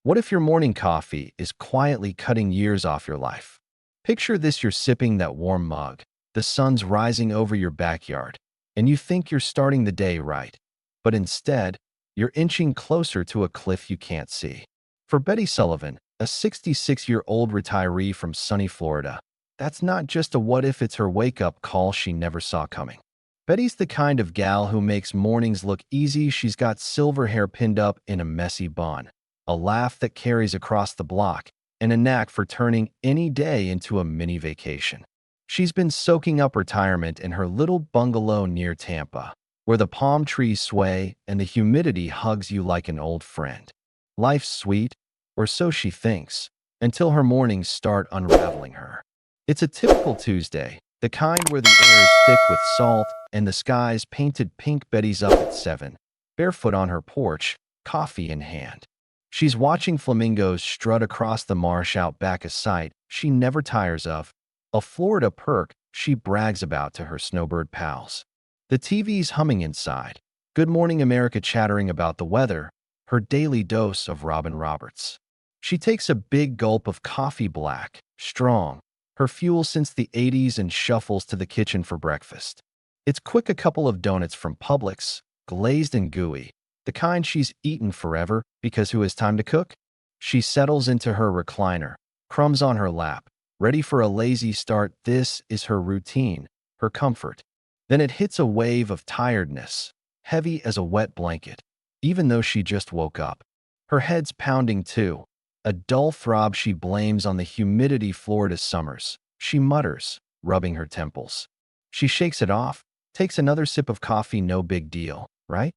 What if your morning coffee is quietly cutting years off your life? Picture this: you're sipping that warm mug, the sun's rising over your backyard, and you think you're starting the day right. But instead, you're inching closer to a cliff you can't see. For Betty Sullivan, a 66-year-old retiree from sunny Florida, that's not just a what if, it's her wake-up call she never saw coming. Betty's the kind of gal who makes mornings look easy. She's got silver hair pinned up in a messy bun, a laugh that carries across the block, and a knack for turning any day into a mini vacation. She's been soaking up retirement in her little bungalow near Tampa, where the palm trees sway and the humidity hugs you like an old friend. Life's sweet, or so she thinks, until her mornings start unraveling her. It's a typical Tuesday, the kind where the air is thick with salt and the sky's painted pink. Betty's up at 7, barefoot on her porch, coffee in hand. She's watching flamingos strut across the marsh out back, a sight she never tires of, a Florida perk she brags about to her snowbird pals. The TV's humming inside, Good Morning America chattering about the weather, her daily dose of Robin Roberts. She takes a big gulp of coffee, black, strong, her fuel since the 80s, and shuffles to the kitchen for breakfast. It's quick: a couple of donuts from Publix, glazed and gooey, the kind she's eaten forever, because who has time to cook? She settles into her recliner, crumbs on her lap, ready for a lazy start. This is her routine, her comfort. Then it hits a wave of tiredness, heavy as a wet blanket, even though she just woke up. Her head's pounding too, a dull throb she blames on the humidity. Florida summers, she mutters, rubbing her temples. She shakes it off, takes another sip of coffee. No big deal, right?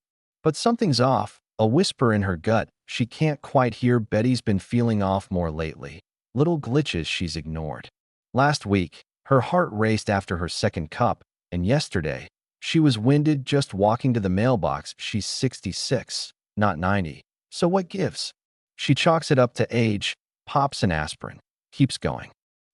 But something's off, a whisper in her gut she can't quite hear. Betty's been feeling off more lately, little glitches she's ignored. Last week, her heart raced after her second cup, and yesterday, she was winded just walking to the mailbox. She's 66, not 90, so what gives? She chalks it up to age, pops an aspirin, keeps going.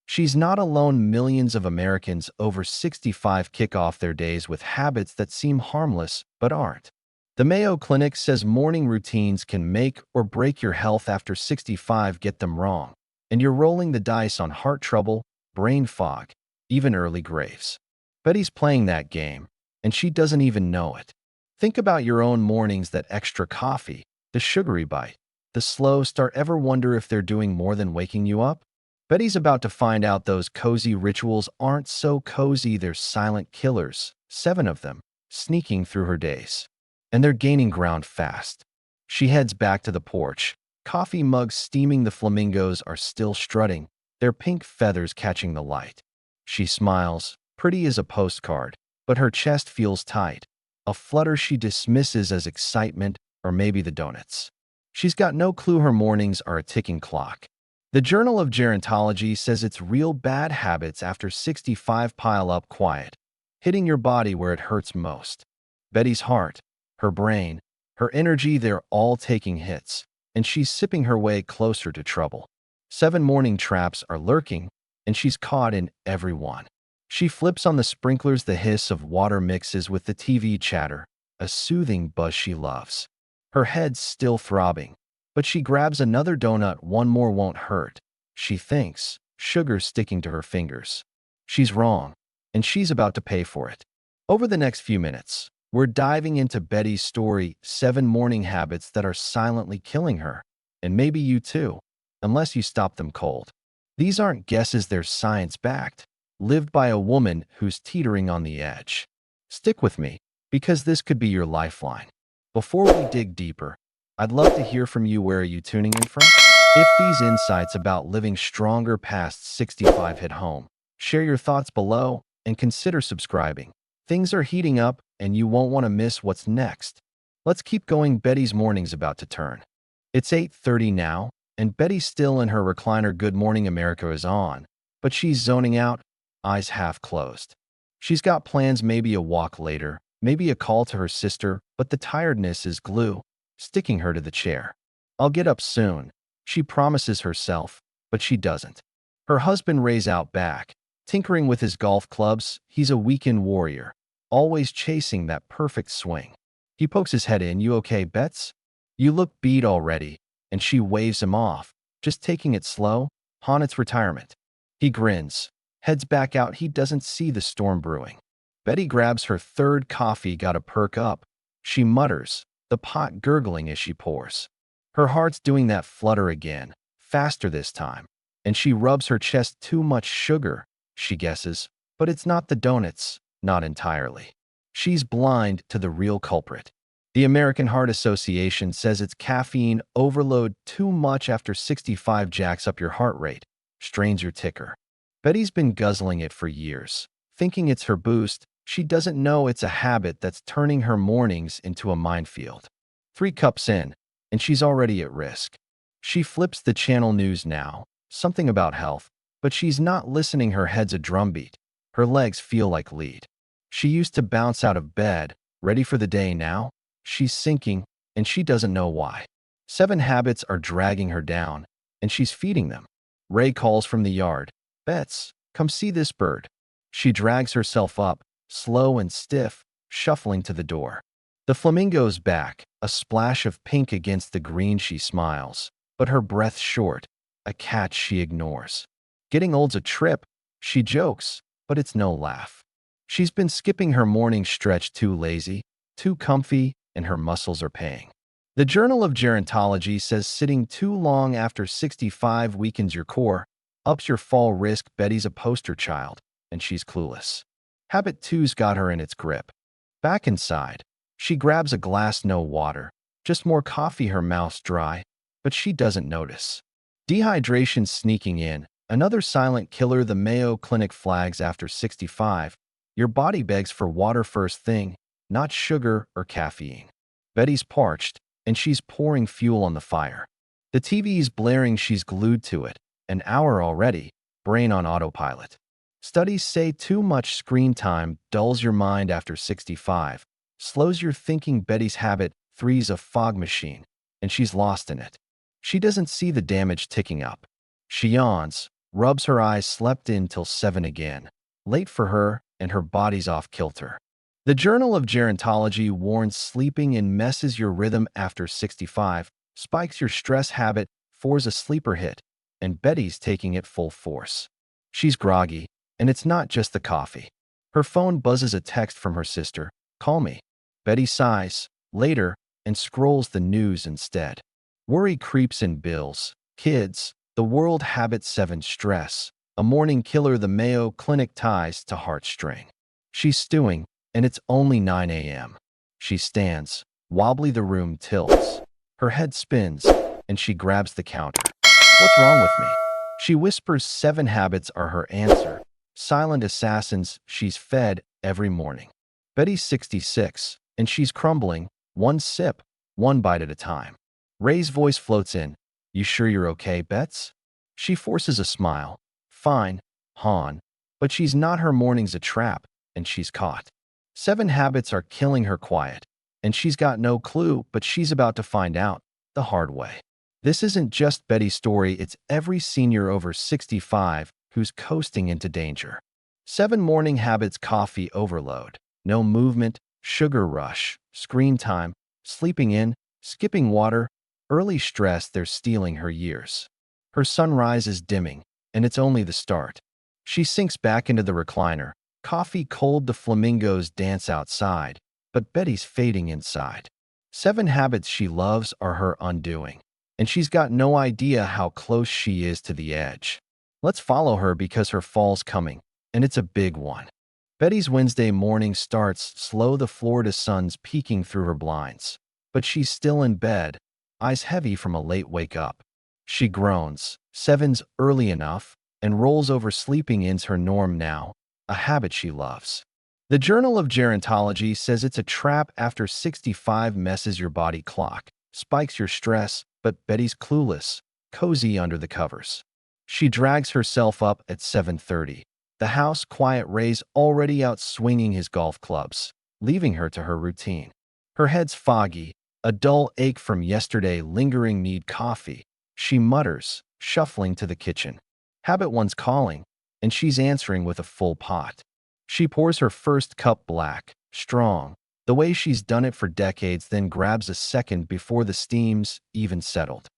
She's not alone. Millions of Americans over 65 kick off their days with habits that seem harmless but aren't. The Mayo Clinic says morning routines can make or break your health. After 65, get them wrong, and you're rolling the dice on heart trouble, brain fog, even early graves. Betty's playing that game, and she doesn't even know it. Think about your own mornings: that extra coffee, the sugary bite, the slow start. Ever wonder if they're doing more than waking you up? Betty's about to find out. Those cozy rituals aren't so cozy, they're silent killers, 7 of them, sneaking through her days. And they're gaining ground fast. She heads back to the porch, coffee mug steaming. The flamingos are still strutting, their pink feathers catching the light. She smiles, pretty as a postcard, but her chest feels tight, a flutter she dismisses as excitement, or maybe the donuts. She's got no clue her mornings are a ticking clock. The Journal of Gerontology says it's real bad habits after 65 pile up quiet, hitting your body where it hurts most. Betty's heart, her brain, her energy, they're all taking hits, and she's sipping her way closer to trouble. 7 morning traps are lurking, and she's caught in every one. She flips on the sprinklers, the hiss of water mixes with the TV chatter, a soothing buzz she loves. Her head's still throbbing, but she grabs another donut. One more won't hurt, she thinks, sugar sticking to her fingers. She's wrong, and she's about to pay for it. Over the next few minutes, we're diving into Betty's story, 7 morning habits that are silently killing her, and maybe you too, unless you stop them cold. These aren't guesses, they're science-backed, lived by a woman who's teetering on the edge. Stick with me, because this could be your lifeline. Before we dig deeper, I'd love to hear from you. Where are you tuning in from? If these insights about living stronger past 65 hit home, share your thoughts below and consider subscribing. Things are heating up, and you won't want to miss what's next. Let's keep going. Betty's morning's about to turn. It's 8:30 now, and Betty's still in her recliner. Good Morning America is on, but she's zoning out, eyes half closed. She's got plans, maybe a walk later, maybe a call to her sister, but the tiredness is glue, sticking her to the chair. I'll get up soon, she promises herself, but she doesn't. Her husband Ray's out back, tinkering with his golf clubs. He's a weekend warrior, always chasing that perfect swing. He pokes his head in. You okay, Bets? You look beat already. and she waves him off, just taking it slow, on its retirement. He grins, heads back out. He doesn't see the storm brewing. Betty grabs her third coffee, gotta perk up. She mutters, the pot gurgling as she pours. Her heart's doing that flutter again, faster this time, and she rubs her chest. Too much sugar, she guesses, but it's not the donuts, not entirely. She's blind to the real culprit. The American Heart Association says it's caffeine overload. Too much after 65 jacks up your heart rate, strains your ticker. Betty's been guzzling it for years, thinking it's her boost. She doesn't know it's a habit that's turning her mornings into a minefield. 3 cups in, and she's already at risk. She flips the channel news now, something about health, but she's not listening. Her head's a drumbeat. Her legs feel like lead. She used to bounce out of bed, ready for the day. Now, she's sinking, and she doesn't know why. 7 habits are dragging her down, and she's feeding them. Ray calls from the yard. Bets, come see this bird. She drags herself up, slow and stiff, shuffling to the door. The flamingo's back, a splash of pink against the green. She smiles, but her breath's short, a catch she ignores. Getting old's a trip, she jokes, but it's no laugh. She's been skipping her morning stretch. Too lazy, too comfy, and her muscles are paying. The Journal of Gerontology says sitting too long after 65 weakens your core, ups your fall risk. Betty's a poster child, and she's clueless. Habit 2's got her in its grip. Back inside, she grabs a glass. No water, just more coffee. Her mouth's dry, but she doesn't notice. Dehydration's sneaking in, another silent killer. The Mayo Clinic flags after 65. Your body begs for water first thing, not sugar or caffeine. Betty's parched, and she's pouring fuel on the fire. The TV's blaring. She's glued to it. An hour already, brain on autopilot. Studies say too much screen time dulls your mind after 65, slows your thinking. Betty's habit 3's a fog machine, and she's lost in it. She doesn't see the damage ticking up. She yawns, rubs her eyes. Slept in till 7 again. Late for her, and her body's off kilter. The Journal of Gerontology warns sleeping in messes your rhythm after 65, spikes your stress. Habit 4's a sleeper hit, and Betty's taking it full force. She's groggy, and it's not just the coffee. Her phone buzzes. A text from her sister. Call me. Betty sighs, later, and scrolls the news instead. Worry creeps in. Bills, kids, the world. Habit 7 stress, a morning killer. The Mayo Clinic ties to heartstring. She's stewing, and it's only 9 a.m. She stands, wobbly. The room tilts. Her head spins, and she grabs the counter. What's wrong with me? She whispers. 7 habits are her answer. Silent assassins she's fed every morning. Betty's 66, and she's crumbling, one sip, one bite at a time. Ray's voice floats in. You sure you're okay, Bets? She forces a smile. Fine, Han. But she's not. Her morning's a trap, and she's caught. 7 habits are killing her quiet, and she's got no clue, but she's about to find out the hard way. This isn't just Betty's story, it's every senior over 65 who's coasting into danger. 7 morning habits. Coffee overload, no movement, sugar rush, screen time, sleeping in, skipping water, early stress. They're stealing her years. Her sunrise is dimming, and it's only the start. She sinks back into the recliner, coffee cold. The flamingos dance outside, but Betty's fading inside. 7 habits she loves are her undoing, and she's got no idea how close she is to the edge. Let's follow her because her fall's coming, and it's a big one. Betty's Wednesday morning starts slow. The Florida sun's peeking through her blinds, but she's still in bed, eyes heavy from a late wake-up. She groans, 7's early enough, and rolls over. Sleeping in's her norm now, a habit she loves. The Journal of Gerontology says it's a trap after 65. Messes your body clock, spikes your stress, but Betty's clueless, cozy under the covers. She drags herself up at 7:30. The house quiet. Ray's already out swinging his golf clubs, leaving her to her routine. Her head's foggy, a dull ache from yesterday lingering. Need coffee, she mutters, shuffling to the kitchen. Habit 1's calling, and she's answering with a full pot. She pours her first cup black, strong, the way she's done it for decades, then grabs a second before the steam's even settled.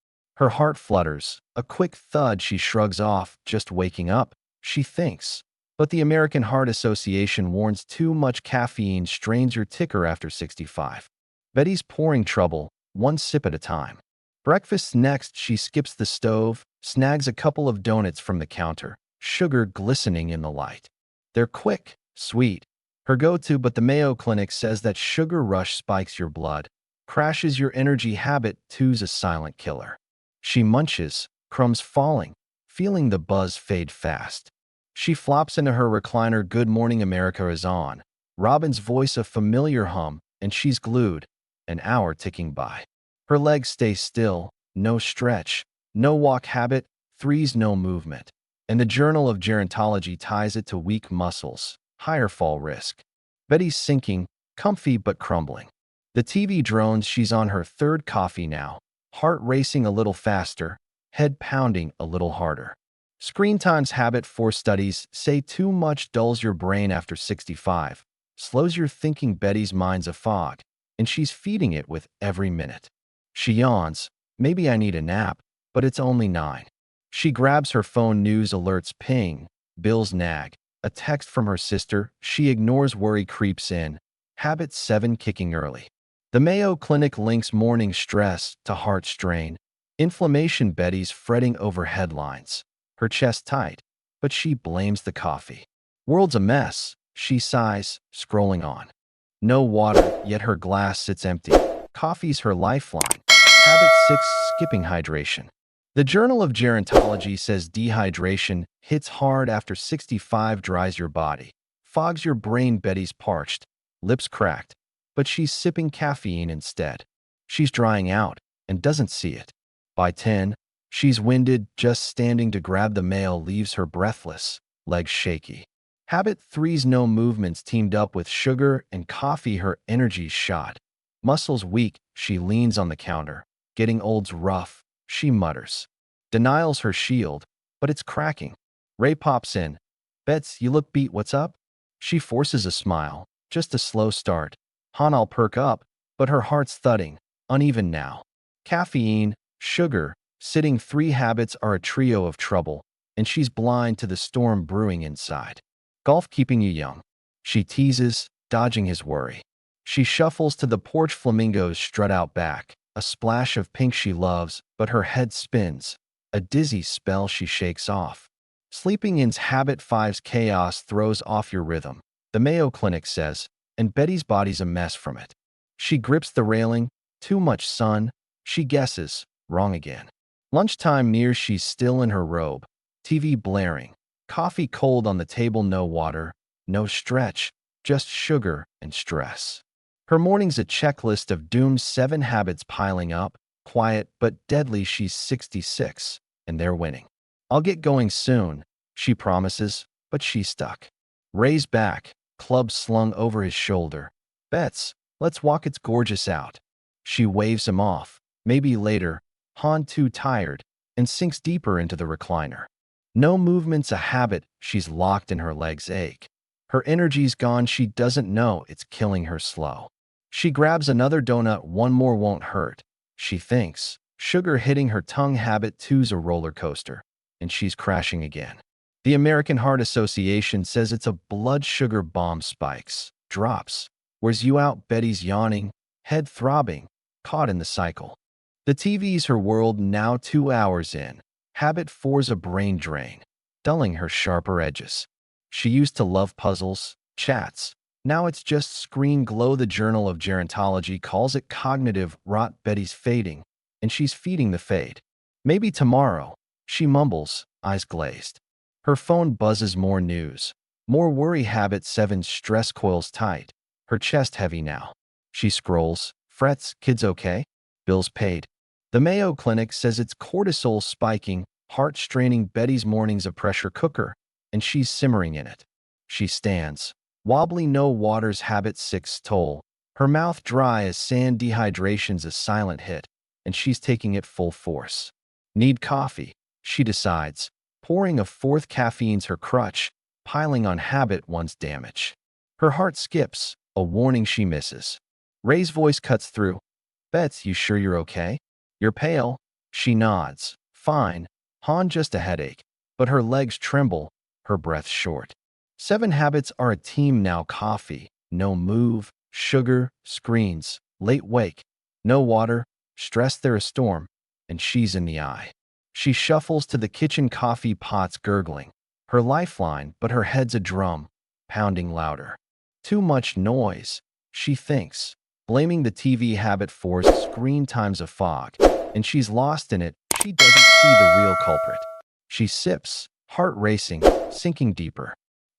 Her heart flutters. A quick thud she shrugs off, just waking up, she thinks. But the American Heart Association warns too much caffeine strains your ticker after 65. Betty's pouring trouble, one sip at a time. Breakfast next, she skips the stove, snags a couple of donuts from the counter, sugar glistening in the light. They're quick, sweet. Her go-to, but the Mayo Clinic says that sugar rush spikes your blood, crashes your energy habit, two's a silent killer. She munches, crumbs falling, feeling the buzz fade fast. She flops into her recliner. Good Morning America is on. Robin's voice a familiar hum, and she's glued, an hour ticking by. Her legs stay still, no stretch, no walk habit, three's no movement. And the Journal of Gerontology ties it to weak muscles, higher fall risk. Betty's sinking, comfy but crumbling. The TV drones. She's on her third coffee now, heart racing a little faster, head pounding a little harder. Screen time's habit. 4 studies say too much dulls your brain after 65, slows your thinking. Betty's mind's a fog, and she's feeding it with every minute. She yawns. Maybe I need a nap, but it's only 9. She grabs her phone. News alerts ping, bills nag, a text from her sister. She ignores. Worry creeps in. Habit 7 kicking early. The Mayo Clinic links morning stress to heart strain, inflammation. Betty's fretting over headlines, her chest tight, but she blames the coffee. World's a mess, she sighs, scrolling on. No water, yet her glass sits empty. Coffee's her lifeline. Habit 6 skipping hydration. The Journal of Gerontology says dehydration hits hard after 65, dries your body, fogs your brain. Betty's parched, lips cracked, but she's sipping caffeine instead. She's drying out and doesn't see it. By 10, she's winded. Just standing to grab the mail leaves her breathless, legs shaky. Habit 3's no movements teamed up with sugar and coffee. Her energy's shot. Muscles weak, she leans on the counter. Getting old's rough, she mutters. Denial's her shield, but it's cracking. Ray pops in. Bets, you look beat, what's up? She forces a smile. Just a slow start. Han, I'll perk up, but her heart's thudding, uneven now. Caffeine, sugar, sitting. 3 habits are a trio of trouble, and she's blind to the storm brewing inside. Golf keeping you young. She teases, dodging his worry. She shuffles to the porch. Flamingos strut out back, a splash of pink. She loves, but her head spins. A dizzy spell she shakes off. Sleeping in's habit 5's chaos throws off your rhythm, the Mayo Clinic says, and Betty's body's a mess from it. She grips the railing. Too much sun. She guesses, wrong again. Lunchtime nears. She's still in her robe, TV blaring, coffee cold on the table. No water, no stretch, just sugar and stress. Her morning's a checklist of doom. 7 habits piling up, quiet but deadly. She's 66, and they're winning. I'll get going soon, she promises, but she's stuck. Ray's back, club slung over his shoulder. Bets, let's walk, it's gorgeous out. She waves him off. Maybe later. Han too tired, and sinks deeper into the recliner. No movement's a habit. She's locked and her legs ache. Her energy's gone. She doesn't know it's killing her slow. She grabs another donut. 1 more won't hurt, she thinks. Sugar hitting her tongue. Habit 2's a roller coaster, and she's crashing again. The American Heart Association says it's a blood sugar bomb. Spikes, drops, wears you out. Betty's yawning, head throbbing, caught in the cycle. The TV's her world now. 2 hours in. Habit 4's a brain drain, dulling her sharper edges. She used to love puzzles, chats. Now it's just screen glow. The Journal of Gerontology calls it cognitive rot. Betty's fading, and she's feeding the fade. Maybe tomorrow, she mumbles, eyes glazed. Her phone buzzes. More news, more worry. Habit 7's stress coils tight, her chest heavy now. She scrolls, frets. Kids okay? Bills paid. The Mayo Clinic says it's cortisol spiking, heart straining. Betty's morning's a pressure cooker, and she's simmering in it. She stands, wobbly. No water's habit 6 toll, her mouth dry as sand. Dehydration's a silent hit, and she's taking it full force. Need coffee, she decides, pouring a 4th. Caffeine's her crutch, piling on. Habit 1's damage. Her heart skips, a warning she misses. Ray's voice cuts through. Bets, you sure you're okay? You're pale. She nods. Fine. Han, just a headache. But her legs tremble, her breath short. 7 habits are a team now. Coffee. No move. Sugar. Screens. Late wake. No water. Stress, there a storm. And she's in the eye. She shuffles to the kitchen, coffee pots gurgling. Her lifeline, but her head's a drum, pounding louder. Too much noise, she thinks, blaming the TV habit for screen time's a fog, and she's lost in it. She doesn't see the real culprit. She sips, heart racing, sinking deeper.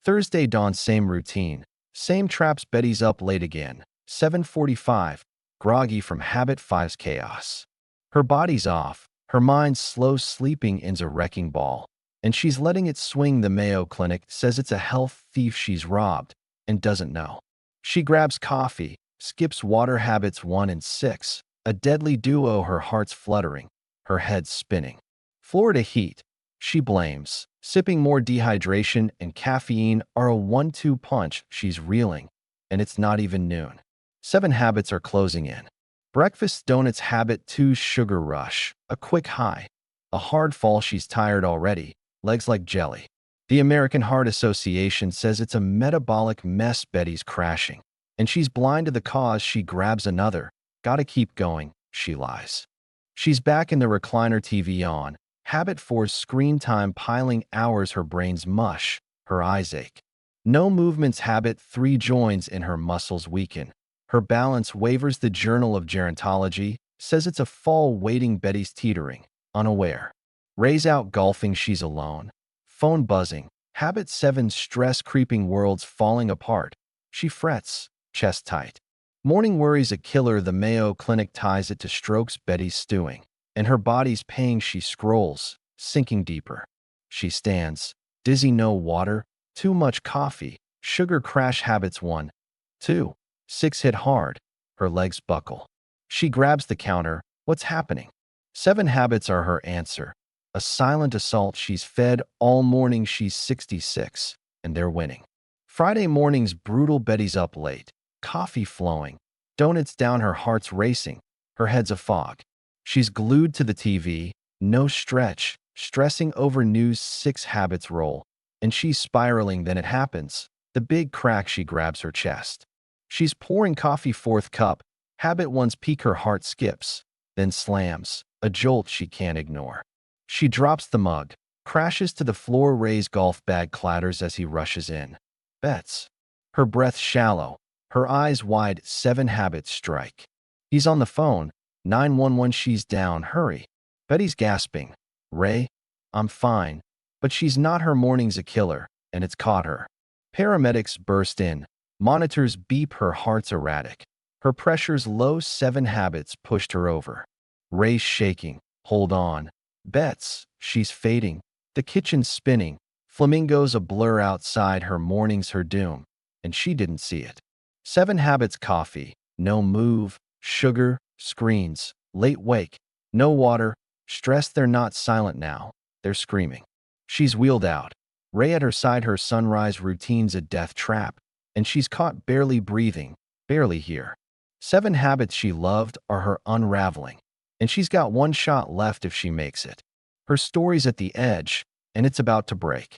Thursday dawn, same routine, same traps. Betty's up late again, 7:45, groggy from habit five's chaos. Her body's off, her mind's slow, sleeping in a wrecking ball, and she's letting it swing. The Mayo Clinic says it's a health thief she's robbed and doesn't know. She grabs coffee, skips water. Habits 1 and 6, a deadly duo. Her heart's fluttering, her head spinning. Florida heat, she blames. Sipping more. Dehydration and caffeine are a 1-2 punch. She's reeling, and it's not even noon. 7 habits are closing in. Breakfast donuts. Habit 2, sugar rush, a quick high, a hard fall. She's tired already, legs like jelly. The American Heart Association says it's a metabolic mess. Betty's crashing, and she's blind to the cause. She grabs another. Gotta keep going, she lies. She's back in the recliner, TV on. Habit 4, screen time piling hours. Her brain's mush, her eyes ache. No movements. Habit 3, joins in, her muscles weaken. Her balance wavers. The Journal of Gerontology says it's a fall waiting. Betty's teetering, unaware. Ray's out golfing. She's alone. Phone buzzing. Habit 7, stress creeping. World's falling apart. She frets, chest tight. Morning worries a killer. The Mayo Clinic ties it to strokes. Betty's stewing, and her body's paying. She scrolls, sinking deeper. She stands, dizzy. No water. Too much coffee. Sugar crash. Habits 1, 2, 6 hit hard. Her legs buckle. She grabs the counter. What's happening? 7 habits are her answer. A silent assault. She's fed all morning. She's 66, and they're winning. Friday morning's brutal. Betty's up late, coffee flowing, donuts down. Her heart's racing, her head's a fog. She's glued to the TV, no stretch, stressing over news. 6 habits roll, and she's spiraling. Then it happens. The big crack. She grabs her chest. She's pouring coffee. 4th cup. Habit 1's peak. Her heart skips, then slams, a jolt she can't ignore. She drops the mug, crashes to the floor. Ray's golf bag clatters as he rushes in. Bets. Her breath shallow, her eyes wide. 7 habits strike. He's on the phone. 911. She's down. Hurry. Betty's gasping. Ray, I'm fine. But she's not. Her morning's a killer, and it's caught her. Paramedics burst in. Monitors beep. Her heart's erratic. Her pressure's low. 7 habits pushed her over. Ray's shaking. Hold on. Bets. She's fading. The kitchen's spinning. Flamingos a blur outside. Her morning's her doom, and she didn't see it. 7 habits. Coffee. No move. Sugar. Screens. Late wake. No water. Stress. They're not silent now. They're screaming. She's wheeled out. Ray at her side. Her sunrise routine's a death trap, and she's caught barely breathing, barely here. 7 habits she loved are her unraveling, and she's got one shot left if she makes it. Her story's at the edge, and it's about to break.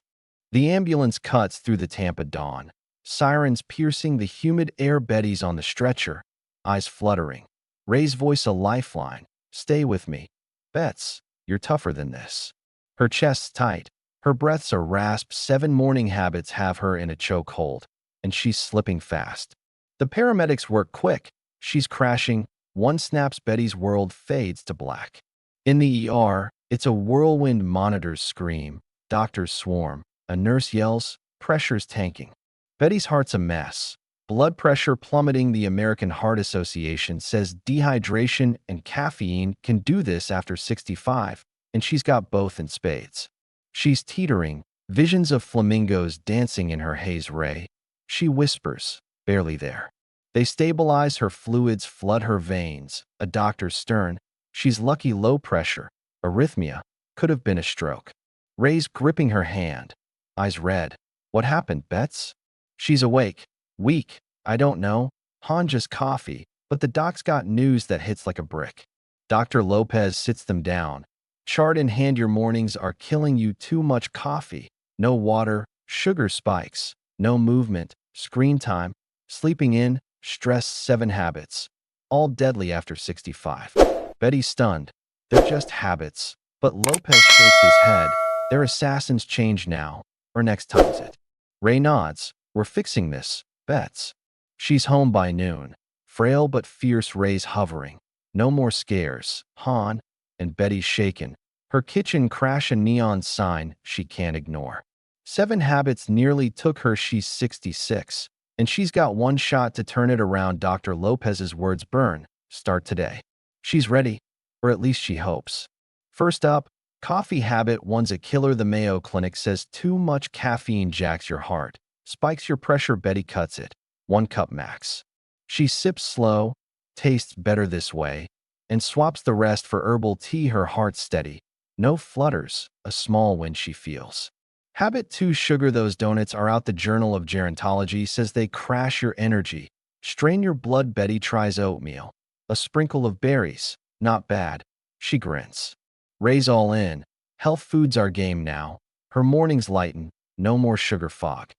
The ambulance cuts through the Tampa dawn, sirens piercing the humid air. Betty's on the stretcher, eyes fluttering. Ray's voice a lifeline. Stay with me. Bets, you're tougher than this. Her chest's tight, her breath's a rasp. 7 habits have her in a chokehold, and she's slipping fast. The paramedics work quick. She's crashing. One snaps. Betty's world fades to black. In the ER, it's a whirlwind. Monitors scream. Doctors swarm. A nurse yells. Pressure's tanking. Betty's heart's a mess. Blood pressure plummeting. The American Heart Association says dehydration and caffeine can do this after 65, and she's got both in spades. She's teetering, visions of flamingos dancing in her haze. Ray. She whispers, barely there. They stabilize. Her fluids flood her veins. A doctor stern. She's lucky. Low pressure. Arrhythmia. Could have been a stroke. Ray's gripping her hand. Eyes red. What happened, Bets? She's awake. Weak. I don't know. Han, just coffee. But the doc's got news that hits like a brick. Dr. Lopez sits them down. Chart in hand, your mornings are killing you. Too much coffee, no water, sugar spikes, no movement, screen time, sleeping in, stress, 7 habits. All deadly after 65. Betty's stunned. They're just habits. But Lopez shakes his head. They're assassins. Change now, or next time's it. Ray nods. We're fixing this. Bets. She's home by noon. Frail but fierce, Ray's hovering. No more scares. Han and Betty's shaken. Her kitchen crash, a neon sign she can't ignore. 7 habits nearly took her. She's 66, and she's got one shot to turn it around. Dr. Lopez's words burn. Start today. She's ready, or at least she hopes. First up, coffee habit one's a killer. The Mayo Clinic says too much caffeine jacks your heart, spikes your pressure. Betty cuts it. 1 cup max. She sips slow, tastes better this way, and swaps the rest for herbal tea. Her heart steady. No flutters, a small win she feels. Habit 2, sugar. Those donuts are out. The Journal of Gerontology says they crash your energy, strain your blood. Betty tries oatmeal. A sprinkle of berries. Not bad. She grins. Ray's all in. Health foods are game now. Her mornings lighten. No more sugar fog.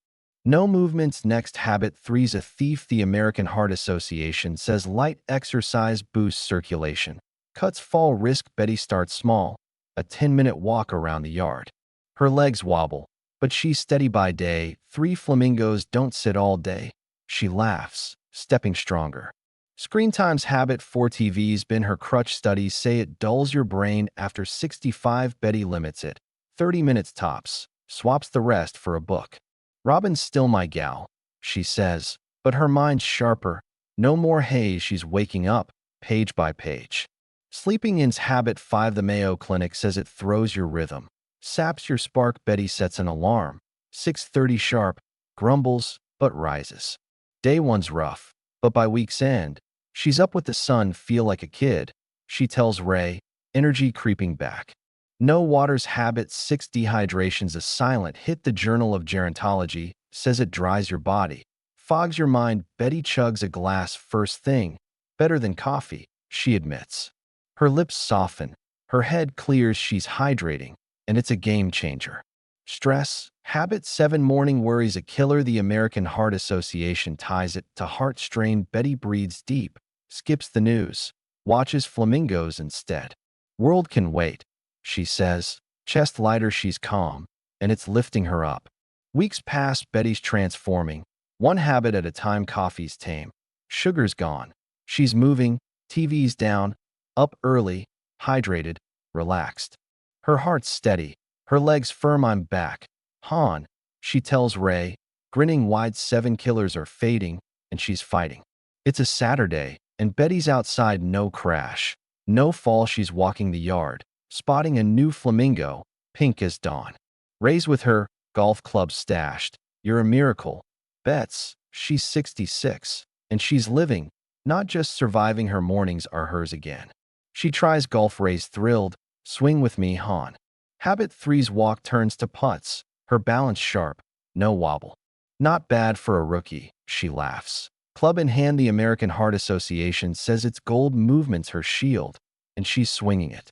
No movements. Next, habit 3's a thief. The American Heart Association says light exercise boosts circulation, cuts fall risk. Betty starts small. A 10-minute walk around the yard. Her legs wobble, but she's steady by day. 3 flamingos don't sit all day. She laughs, stepping stronger. Screen time's habit 4. TV's been her crutch. Studies say it dulls your brain after 65. Betty limits it. 30 minutes tops. Swaps the rest for a book. Robin's still my gal, she says, but her mind's sharper. No more haze. She's waking up, page by page. Sleeping in's habit 5. The Mayo Clinic says it throws your rhythm, saps your spark. Betty sets an alarm. 6:30 sharp, grumbles, but rises. Day one's rough, but by week's end, she's up with the sun. Feel like a kid, she tells Ray, energy creeping back. No water's habit 6. Dehydration's a silent hit. The Journal of Gerontology says it dries your body, fogs your mind. Betty chugs a glass first thing. Better than coffee, she admits. Her lips soften. Her head clears. She's hydrating, and it's a game changer. Stress, habit 7. Morning worries a killer. The American Heart Association ties it to heart strain. Betty breathes deep, skips the news, watches flamingos instead. World can wait, she says. Chest lighter. She's calm, and it's lifting her up. Weeks pass. Betty's transforming. 1 habit at a time. Coffee's tame. Sugar's gone. She's moving. TV's down. Up early, hydrated, relaxed. Her heart's steady. Her legs firm. I'm back. Han, she tells Ray, grinning wide. 7 killers are fading, and she's fighting. It's a Saturday, and Betty's outside. No crash, no fall. She's walking the yard, spotting a new flamingo, pink as dawn. Ray's with her, golf clubs stashed. You're a miracle. Bets, she's 66, and she's living, not just surviving. Her mornings are hers again. She tries golf. Ray's thrilled. Swing with me, Han. Habit 3's walk turns to putts. Her balance sharp, no wobble. Not bad for a rookie, she laughs. Club in hand. The American Heart Association says its gold movement's her shield, and she's swinging it.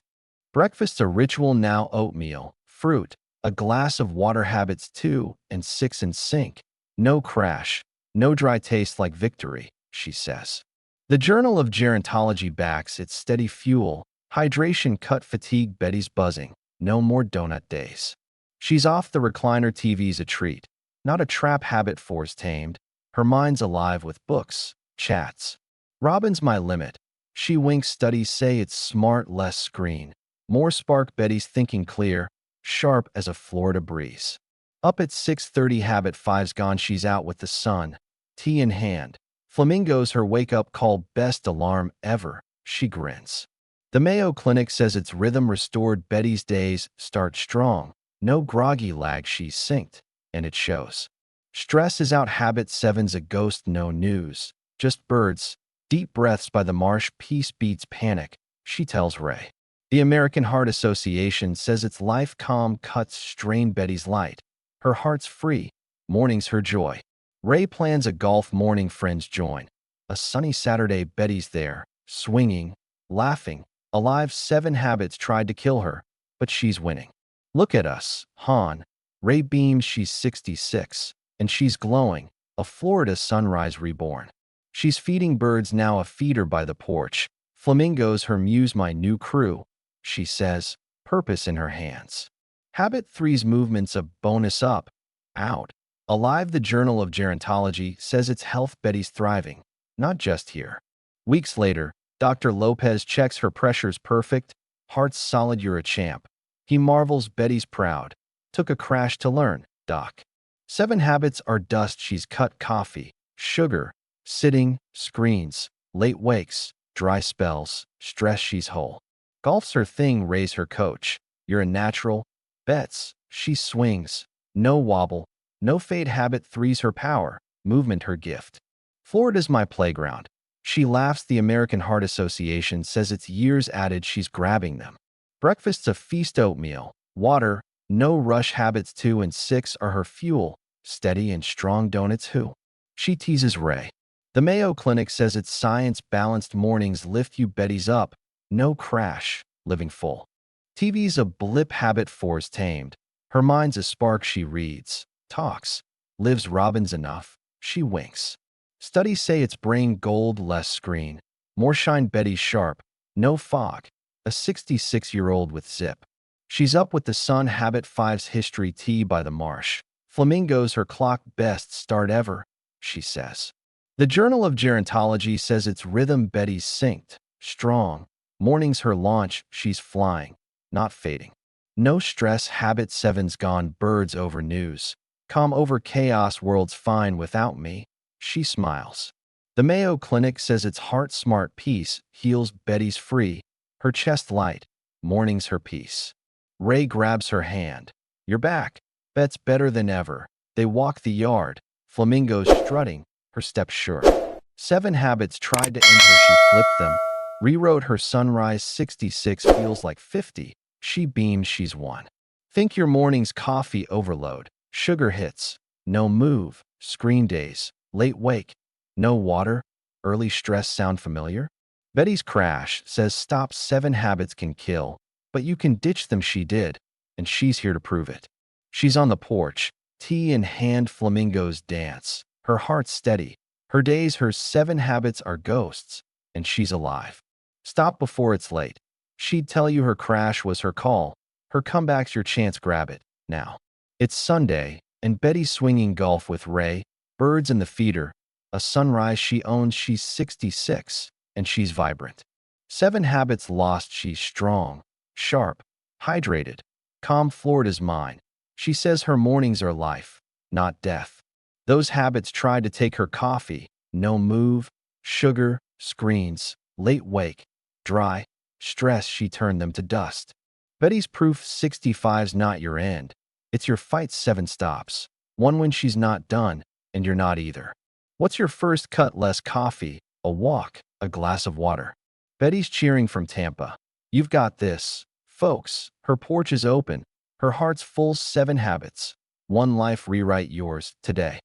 Breakfast's a ritual now. Oatmeal, fruit, a glass of water. Habits 2 and 6 in sync. No crash, no dry taste. Like victory, she says. The Journal of Gerontology backs its steady fuel. Hydration cut fatigue. Betty's buzzing. No more donut days. She's off the recliner. TV's a treat, not a trap. Habit 4's tamed. Her mind's alive with books, chats. Robin's my limit. She winks. Studies say it's smart. Less screen, more spark. Betty's thinking clear, sharp as a Florida breeze. Up at 6:30. Habit 5's gone. She's out with the sun, tea in hand. Flamingos her wake-up call. Best alarm ever, she grins. The Mayo Clinic says its rhythm restored. Betty's days start strong. No groggy lag. She's synced, and it shows. Stress is out. Habit 7's a ghost. No news, just birds. Deep breaths by the marsh. Peace beats panic, she tells Ray. The American Heart Association says its life calm cuts strain. Betty's light. Her heart's free. Morning's her joy. Ray plans a golf morning. Friends join. A sunny Saturday. Betty's there, swinging, laughing, Alive, 7 habits tried to kill her, but she's winning. Look at us, Han. Ray beams, she's 66, and she's glowing, a Florida sunrise reborn. She's feeding birds now, a feeder by the porch. Flamingos, her muse, my new crew, she says, purpose in her hands. Habit 3's movements, a bonus up, out. Alive, the Journal of Gerontology says it's health, Betty's thriving, not just here. Weeks later, Dr. Lopez checks her pressures, perfect, heart's solid, you're a champ. He marvels, Betty's proud. Took a crash to learn, doc. 7 habits are dust, she's cut coffee, sugar, sitting, screens, late wakes, dry spells, stress, she's whole. Golf's her thing, Ray's her coach. You're a natural. Bets, she swings. No wobble, no fade. Habit 3's her power, movement her gift. Florida's my playground. She laughs, the American Heart Association says it's years added, she's grabbing them. Breakfast's a feast, oatmeal, water, no rush. Habits 2 and 6 are her fuel, steady and strong. Donuts, who? She teases Ray. The Mayo Clinic says it's science, balanced mornings lift you. Betty's up, no crash, living full. TV's a blip. Habit 4's tamed. Her mind's a spark, she reads, talks, lives. Robin's enough, she winks. Studies say it's brain gold, less screen, more shine. Betty's sharp, no fog, a 66-year-old with zip. She's up with the sun. Habit 5's history, tea by the marsh. Flamingos, her clock, best start ever, she says. The Journal of Gerontology says it's rhythm. Betty's synced, strong. Mornings her launch, she's flying, not fading. No stress. Habit 7's gone, birds over news. Calm over chaos, world's fine without me, she smiles. The Mayo Clinic says it's heart smart, peace heals. Betty's free, her chest light, mornings her peace. Ray grabs her hand. You're back. Bet's better than ever. They walk the yard, flamingos strutting, her steps sure. 7 habits tried to end her, she flipped them. Rewrote her sunrise, 66 feels like 50. She beams, she's won. Think your morning's coffee overload. Sugar hits. No move. Screen days. Late wake. No water. Early stress, sound familiar? Betty's crash says stop. 7 habits can kill, but you can ditch them. She did, and she's here to prove it. She's on the porch, tea in hand, flamingos dance. Her heart's steady. Her days, her 7 habits are ghosts, and she's alive. Stop before it's late. She'd tell you her crash was her call. Her comeback's your chance, grab it, now. It's Sunday, and Betty's swinging golf with Ray, birds in the feeder, a sunrise she owns. She's 66, and she's vibrant. 7 habits lost, she's strong, sharp, hydrated, calm. Florida's mine. She says her mornings are life, not death. Those habits tried to take her coffee, no move, sugar, screens, late wake, dry, stress, she turned them to dust. Betty's proof, 65's not your end. It's your fight. 7 stops. One when she's not done, and you're not either. What's your first cut? Less coffee, a walk, a glass of water. Betty's cheering from Tampa. You've got this, folks. Her porch is open. Her heart's full. 7 habits. One life, rewrite yours today.